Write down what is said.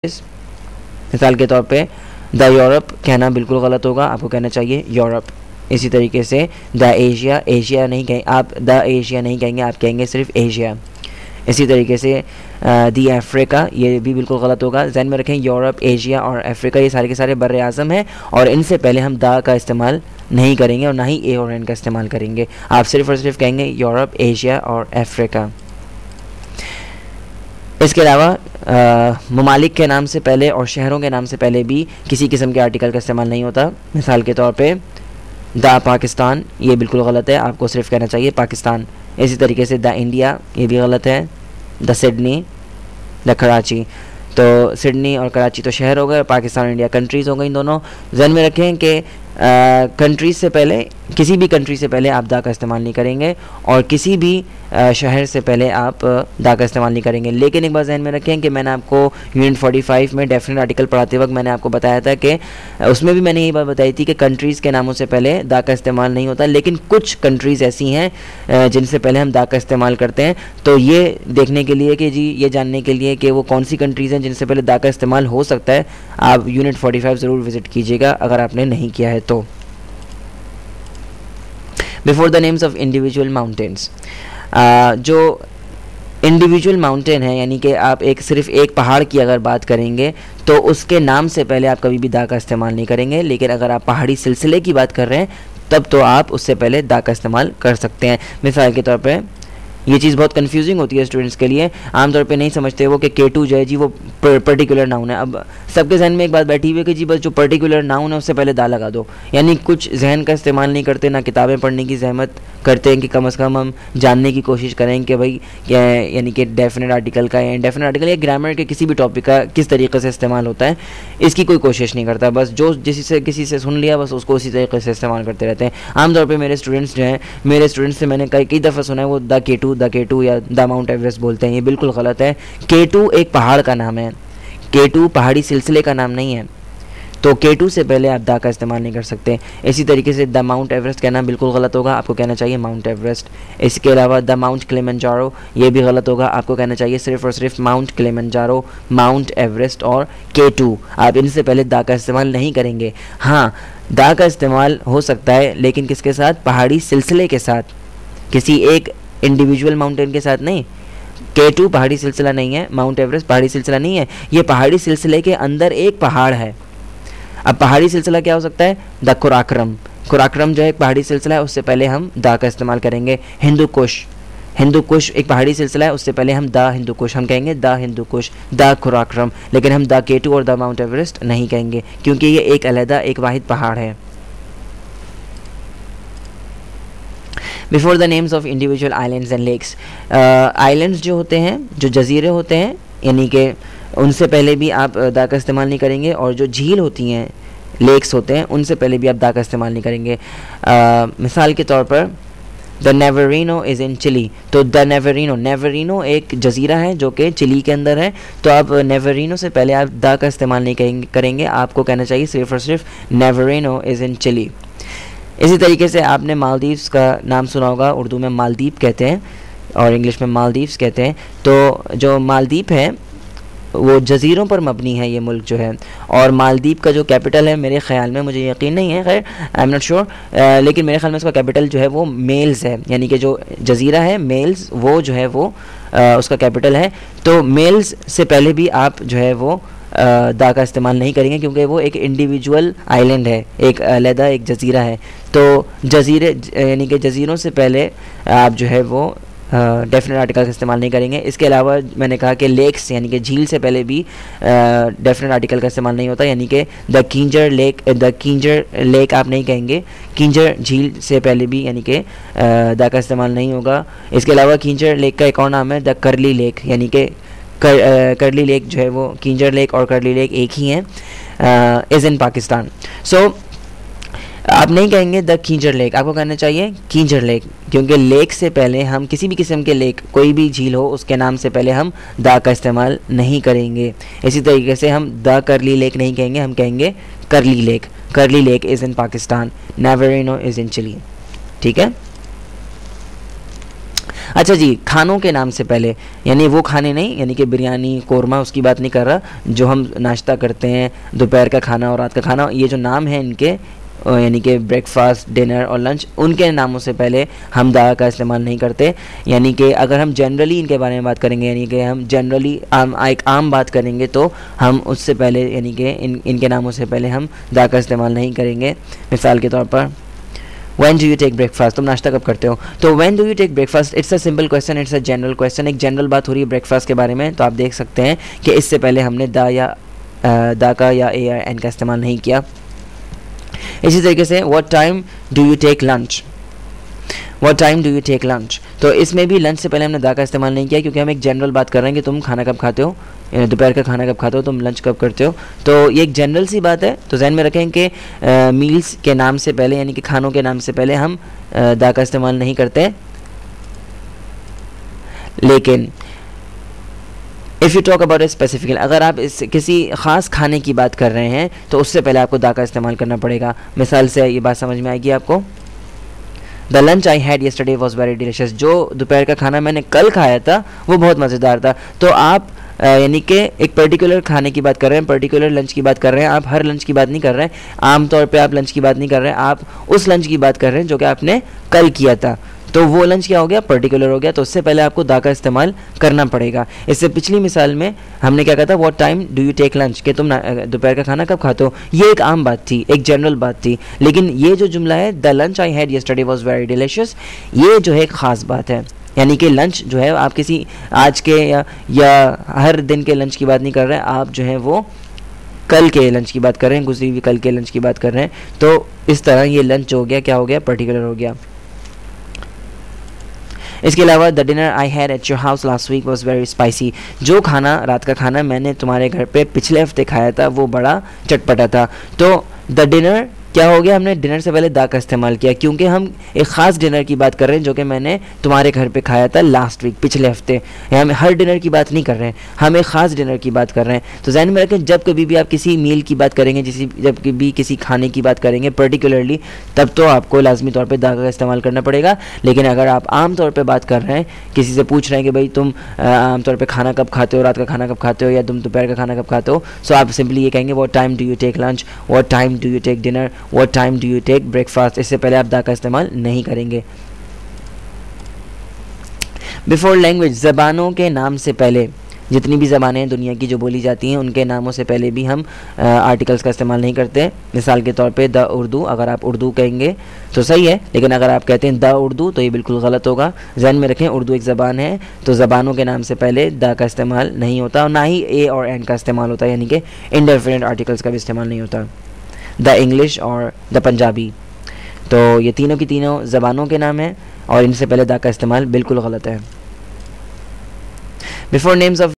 मिसाल के तौर पे द यूरोप कहना बिल्कुल गलत होगा, आपको कहना चाहिए यूरोप। इसी तरीके से द एशिया, एशिया नहीं कहें आप, द एशिया नहीं कहेंगे, आप कहेंगे सिर्फ एशिया। इसी तरीके से दी अफ्रीका, ये भी बिल्कुल गलत होगा। ध्यान में रखें यूरोप, एशिया और अफ्रीका ये सारे के सारे बर्रे आज़म हैं और इनसे पहले हम द का इस्तेमाल नहीं करेंगे और ना ही ए और एन का इस्तेमाल करेंगे। आप सिर्फ और सिर्फ कहेंगे यूरोप, एशिया और अफ्रीका। इसके अलावा ममालिक के नाम से पहले और शहरों के नाम से पहले भी किसी किस्म के आर्टिकल का इस्तेमाल नहीं होता। मिसाल के तौर पे द पाकिस्तान, ये बिल्कुल गलत है, आपको सिर्फ कहना चाहिए पाकिस्तान। इसी तरीके से द इंडिया, ये भी गलत है। द सिडनी, द कराची, तो सिडनी और कराची तो शहर हो गए, पाकिस्तान और इंडिया कंट्रीज़ हो गई दोनों। ध्यान में रखें कि कंट्रीज़ से पहले, किसी भी कंट्री से पहले आप दा का इस्तेमाल नहीं करेंगे और किसी भी शहर से पहले आप दा का इस्तेमाल नहीं करेंगे। लेकिन एक बात ध्यान में रखें कि मैंने आपको यूनिट 45 में डेफिनेट आर्टिकल पढ़ाते वक्त मैंने आपको बताया था कि उसमें भी मैंने ये बात बताई थी कि कंट्रीज़ के नामों से पहले दा का इस्तेमाल नहीं होता, लेकिन कुछ कंट्रीज़ ऐसी हैं जिनसे पहले हम दा का इस्तेमाल करते हैं। तो ये देखने के लिए कि जी, ये जानने के लिए कि वो कौन सी कंट्रीज़ हैं जिनसे पहले दा का इस्तेमाल हो सकता है, आप यूनिट 45 ज़रूर विज़िट कीजिएगा अगर आपने नहीं किया है तो। Before the names of individual mountains, जो इंडिविजुअल माउंटेन है, यानी कि आप सिर्फ एक पहाड़ की अगर बात करेंगे तो उसके नाम से पहले आप कभी भी दा का इस्तेमाल नहीं करेंगे। लेकिन अगर आप पहाड़ी सिलसिले की बात कर रहे हैं तब तो आप उससे पहले दा का इस्तेमाल कर सकते हैं। मिसाल के तौर पे ये चीज़ बहुत कंफ्यूजिंग होती है स्टूडेंट्स के लिए, आमतौर पे नहीं समझते वो कि K2 जो है जी वो पर्टिकुलर नाउन है। अब सबके जहन में एक बात बैठी हुई है कि जी बस जो पर्टिकुलर नाउन है उससे पहले दा लगा दो, यानी कुछ जहन का इस्तेमाल नहीं करते, ना किताबें पढ़ने की जहमत करते हैं कि कम से कम हम जानने की कोशिश करें कि भाई क्या है, यानी कि डेफिनेट आर्टिकल का या इंडेफिनेट आर्टिकल या ग्रामर के किसी भी टॉपिक का किस तरीके से इस्तेमाल होता है, इसकी कोई कोशिश नहीं करता। बस जो किसी से सुन लिया बस उसको उसी तरीके से इस्तेमाल करते रहते हैं। आमतौर पर मेरे स्टूडेंट्स जो हैं, मेरे स्टूडेंट्स से मैंने कई दफ़ा सुना है वो द K2 या द माउंट एवरेस्ट बोलते हैं, ये बिल्कुल गलत है। K2 एक पहाड़ का नाम है, K2 पहाड़ी सिलसिले का नाम नहीं है, तो K2 से पहले आप दा का इस्तेमाल नहीं कर सकते। इसी तरीके से द माउंट एवरेस्ट कहना बिल्कुल गलत होगा, आपको कहना चाहिए माउंट एवरेस्ट। इसके अलावा द माउंट किलिमंजारो, ये भी गलत होगा, आपको कहना चाहिए सिर्फ और सिर्फ माउंट किलिमंजारो, माउंट एवरेस्ट और K2। आप इनसे पहले दा का इस्तेमाल नहीं करेंगे। हाँ, दा का इस्तेमाल हो सकता है, लेकिन किसके साथ? पहाड़ी सिलसिले के साथ, किसी एक इंडिविजुअल माउंटेन के साथ नहीं। K2 पहाड़ी सिलसिला नहीं है, माउंट एवरेस्ट पहाड़ी सिलसिला नहीं है, ये पहाड़ी सिलसिले के अंदर एक पहाड़ है। अब पहाड़ी सिलसिला क्या हो सकता है? द कुराक्रम, कुराक्रम जो है एक पहाड़ी सिलसिला है, उससे पहले हम दा का इस्तेमाल करेंगे। हिंदू कुश, हिंदू कुश एक पहाड़ी सिलसिला है, उससे पहले हम द हिंदू कुश, हम कहेंगे द हिंदू कुश, द कुराक्रम, लेकिन हम द K2 और द माउंट एवरेस्ट नहीं कहेंगे क्योंकि ये एक अलहदा एक वाहिद पहाड़ है। Before the names of individual islands and lakes, islands जो होते हैं, जो जजीरे होते हैं, यानी कि उनसे पहले भी आप दा का इस्तेमाल नहीं करेंगे, और जो झील होती हैं, लेक्स होते हैं, उनसे पहले भी आप दा का इस्तेमाल नहीं करेंगे। मिसाल के तौर पर द नेवरिनो इज़ इन चिली, तो द नेवरिनो एक जजीरा है जो कि चिली के अंदर है, तो आप नेवरिनो से पहले आप दा का इस्तेमाल नहीं करेंगे, आपको कहना चाहिए सिर्फ और सिर्फ नेवरिनो इज़ इन चिली। इसी तरीके से आपने मालदीव्स का नाम सुना होगा, उर्दू में मालदीप कहते हैं और इंग्लिश में मालदीव्स कहते हैं। तो जो मालदीप है वो जजीरों पर मबनी है ये मुल्क जो है, और मालदीप का जो कैपिटल है, मेरे ख़्याल में, मुझे यकीन नहीं है, खैर आई एम नॉट श्योर, लेकिन मेरे ख्याल में उसका कैपिटल जो है वो मेल्स है, यानी कि जो जजीरा है मेल्स, वो जो है वो उसका कैपिटल है। तो मेल्स से पहले भी आप जो है वो दा का इस्तेमाल नहीं करेंगे क्योंकि वो एक इंडिविजुअल आइलैंड है, एक अलहदा एक जजीरा है। तो जजीरे यानी कि जजीरों से पहले आप जो है वो डेफिनेट आर्टिकल का इस्तेमाल नहीं करेंगे। इसके अलावा मैंने कहा कि लेक्स यानी कि झील से पहले भी डेफिनेट आर्टिकल का इस्तेमाल नहीं होता, यानी कि द किंजर लेक आप नहीं कहेंगे, किंजर झील से पहले भी यानी कि दा का इस्तेमाल नहीं होगा। इसके अलावा किंजर लेक का एक और नाम है द करली लेक, यानी कि करली लेक जो है वो, किंजर लेक और करली लेक एक ही हैं, इज़ इन पाकिस्तान। सो आप नहीं कहेंगे द किंजर लेक, आपको कहना चाहिए किंजर लेक, क्योंकि लेक से पहले हम किसी भी किस्म के लेक, कोई भी झील हो उसके नाम से पहले हम दा का इस्तेमाल नहीं करेंगे। इसी तरीके से हम द करली लेक नहीं कहेंगे, हम कहेंगे Karli lake, Karli lake is in Pakistan, नेवरिनो इज़ इन चिली। ठीक है। अच्छा जी, खानों के नाम से पहले, यानी वो खाने नहीं, यानी कि बिरयानी, कोरमा, उसकी बात नहीं कर रहा, जो हम नाश्ता करते हैं, दोपहर का खाना और रात का खाना, ये जो नाम है इनके, यानी कि ब्रेकफास्ट, डिनर और लंच, उनके नामों से पहले हम दा का इस्तेमाल नहीं करते। यानी कि अगर हम जनरली इनके बारे में बात करेंगे, यानी कि हम जनरली एक आम बात करेंगे, तो हम उससे पहले, यानी कि इनके नामों से पहले हम दा का इस्तेमाल नहीं करेंगे। मिसाल के तौर पर When do you take breakfast? तुम नाश्ता कब करते हो? तो when do you take breakfast? It's a simple question, it's a general question. एक जनरल बात हो रही है ब्रेकफास्ट के बारे में, तो आप देख सकते हैं कि इससे पहले हमने दा का या ए या एन का इस्तेमाल नहीं किया। इसी तरीके से what time do you take lunch? What time do you take lunch? तो इसमें भी लंच से पहले हमने दा का इस्तेमाल नहीं किया, क्योंकि हम एक जनरल बात कर रहे हैं कि तुम खाना कब खाते हो, दोपहर का खाना कब खाते हो, तुम लंच कब करते हो। तो ये एक जनरल सी बात है, तो जहन में रखें कि मील्स के नाम से पहले, यानी कि खानों के नाम से पहले हम दा का इस्तेमाल नहीं करते। लेकिन if you talk about A specifically, अगर आप किसी ख़ास खाने की बात कर रहे हैं तो उससे पहले आपको दा का इस्तेमाल करना पड़ेगा। मिसाल से ये बात समझ में आएगी आपको। The lunch I had yesterday was very delicious, जो दोपहर का खाना मैंने कल खाया था वो बहुत मज़ेदार था। तो आप यानी कि एक पर्टिकुलर खाने की बात कर रहे हैं, पर्टिकुलर लंच की बात कर रहे हैं, आप हर लंच की बात नहीं कर रहे हैं, आम तौर पे आप लंच की बात नहीं कर रहे हैं, आप उस लंच की बात कर रहे हैं जो कि आपने कल किया था। तो वो लंच क्या हो गया, पर्टिकुलर हो गया, तो उससे पहले आपको दा का इस्तेमाल करना पड़ेगा। इससे पिछली मिसाल में हमने क्या कहा था, what time do you take lunch, कि तुम दोपहर का खाना कब खाते हो। ये एक आम बात थी, एक जनरल बात थी। लेकिन ये जो जुमला है, the lunch I had yesterday was very delicious, ये जो है एक ख़ास बात है। यानी कि लंच जो है आप किसी आज के या हर दिन के लंच की बात नहीं कर रहे हैं, आप जो है वो कल के लंच की बात कर रहे हैं, गुजरी हुई कल के लंच की बात कर रहे हैं। तो इस तरह ये लंच हो गया, क्या हो गया, पर्टिकुलर हो गया। इसके अलावा the dinner I had at your house last week was very spicy, जो खाना, रात का खाना मैंने तुम्हारे घर पे पिछले हफ्ते खाया था वो बड़ा चटपटा था। तो द डिनर क्या हो गया, हमने डिनर से पहले दा का इस्तेमाल किया, क्योंकि हम एक ख़ास डिनर की बात कर रहे हैं जो कि मैंने तुम्हारे घर पे खाया था लास्ट वीक, पिछले हफ्ते। हम हर डिनर की बात नहीं कर रहे हैं, हम एक ख़ास डिनर की बात कर रहे हैं। तो ज़हन में रखें, जब कभी भी आप किसी मील की बात करेंगे, जब कभी किसी खाने की बात करेंगे पर्टिकुलरली, तब तो आपको लाजमी तौर पर दा का इस्तेमाल करना पड़ेगा। लेकिन अगर आप आम तौर पर बात कर रहे हैं, किसी से पूछ रहे हैं कि भाई तुम आम तौर पर खाना कब खाते हो, रात का खाना कब खाते हो, या तुम दोपहर का खाना कब खाते हो, सो आप सिंपली ये कहेंगे what time do you take lunch, what time do you take dinner, what time do you take breakfast. इससे पहले आप दा का इस्तेमाल नहीं करेंगे। बिफोर लैंग्वेज, ज़बानों के नाम से पहले, जितनी भी ज़बानें हैं दुनिया की जो बोली जाती हैं, उनके नामों से पहले भी हम आर्टिकल्स का इस्तेमाल नहीं करते। मिसाल के तौर पे द उर्दू, अगर आप उर्दू कहेंगे तो सही है, लेकिन अगर आप कहते हैं द उर्दू तो ये बिल्कुल गलत होगा। जहन में रखें, उर्दू एक ज़बान है, तो ज़बानों के नाम से पहले द का इस्तेमाल नहीं होता, और ना ही ए और एन का इस्तेमाल होता है, यानी कि इंडेफिनिट आर्टिकल्स का भी इस्तेमाल नहीं होता। द इंग्लिश और द पंजाबी, तो ये तीनों की तीनों ज़बानों के नाम हैं और इनसे पहले दा का इस्तेमाल बिल्कुल गलत है। Before names of